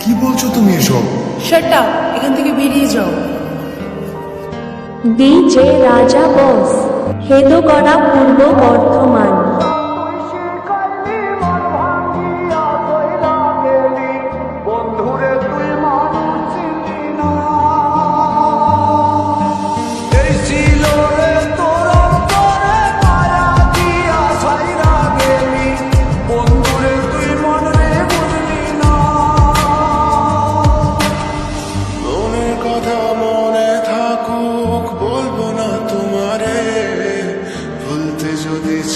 কি বলছো তুমি এসব? শাট আপ, এখান থেকে বেরিয়ে যাও। ডিজে রাজা বস, হেদগড়া, পূর্ব বর্ধমান।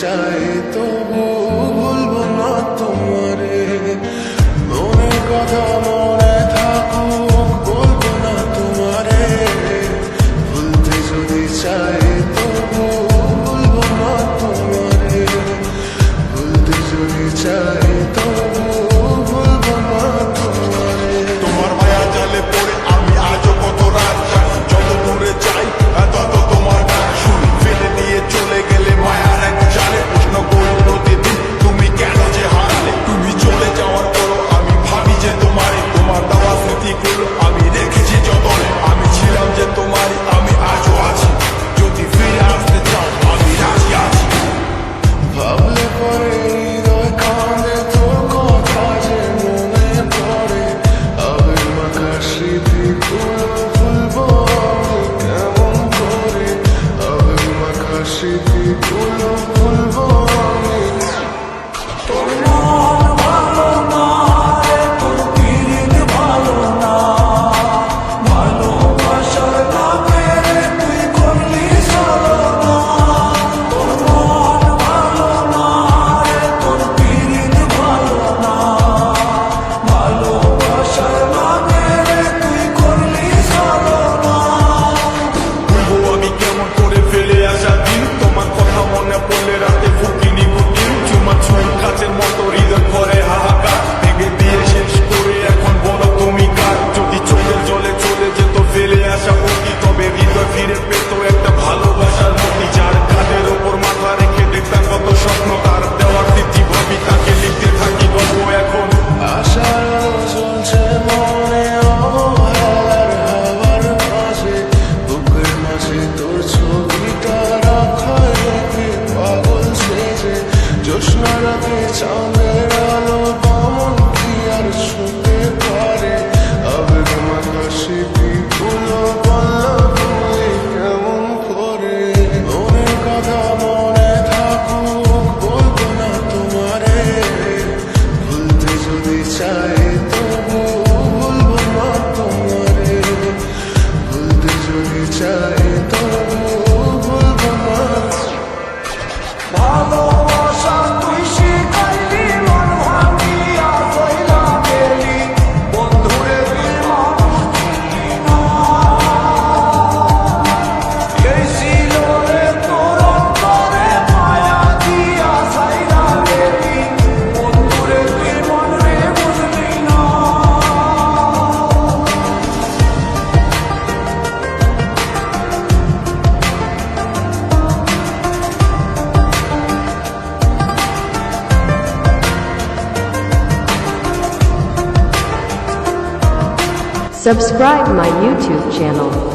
চাই তবু ভুলবো না তোমারে, মনের কথা মনে থাকুক বলবো না তোমারে, ভুলতে যদি চাই তবু ভুলবো না তোমারে, ভুলতে যদি চাই তবু ভুলবো না তোমারে। তোমার মায়া জালে পড়ে আমি আজও কত রাত জানি, যত দূরে যাই তত তোমার ডাক শুনি, ফেলে দিয়ে চলে গেলে মায়ার এক জালে প্রশ্ন করি প্রতিদিন তুমি কেন যে হারালে। তুমি চলে যাওয়ার পরও আমি ভাবি যে তোমারই, তোমার দেওয়া স্মৃতিগুলো আমি রেখেছি যতনে, আমি ছিলাম যে তোমারই, আমি আজও আছি, যদি ফিরে আসতে চাও আমি রাজি আছি। ভাবলে পরে হৃদয় কাঁদে তোর কথা যে মনে পড়ে, আবেগ মাখা স্মৃতিগুলো ভুলবো আমি কেমন করে, আবেগ মাখা স্মৃতিগুলো ভুলবো আমি। তোর মন ভালো না রে, তোর পিরিত ভালো না, ভালোবাসার নামে রে তুই করলি ছলনা। তোর মন ভালো না রে, তোর পিরিত ভালো না, ভালোবাসার নামে রে তুই করলি ছলনা। ভুলবো আমি কেমন করে ফেলে আসা দিন, তোমার কথা মনে পড়লে রাতে ফুকিনি বুকিন, চুমা ছুঁই কাছের মতো হৃদয় করে হাহাকার, ভেঙে দিয়ে শেষ করে এখন বলো তুমি কার। যদি চোখের জলে চলে যেত ফেলে আসা অতি, তবে হৃদয় ফিরে পেত একটা ভালোবাসার মতি, যার কাঁধের ওপর মাথা রেখে দেখতাম কত স্বপ্ন, তার দেওয়ার তিথি ভাবি তাকে লিখতে থাকি গল্প এখন। আশার আলো জ্বলছে মনে অবহেলার হাওয়ার মাঝে, বুকের মাঝে তোর ছবিটা রাখা রেখে পাগল সেজে, জ্যোৎস্না রাতে চাঁদের আলো বামন কি আর ছুঁতে পারে, আবেগ মাখা স্মৃতিগুলো বললো ভুলি কেমন করে, মনের কথা মনে থাকুক বলবো না তোমারে, ভুলতে যদি চাই তবু ভুলবো না তোমারে, ভুলতে যদি চাই তবু ভুলবো না। ভালোবাসা তুই শিখাইলি মন ভাঙিয়া কইলা গেলি, বন্ধুরে তুই মানুষ চিনলি না, এই ছিল রে তোর অন্তরে মায়া দিয়া ছাইরা গেলি, বন্ধুরে তুই মন রে বুঝলি না। Subscribe my YouTube channel.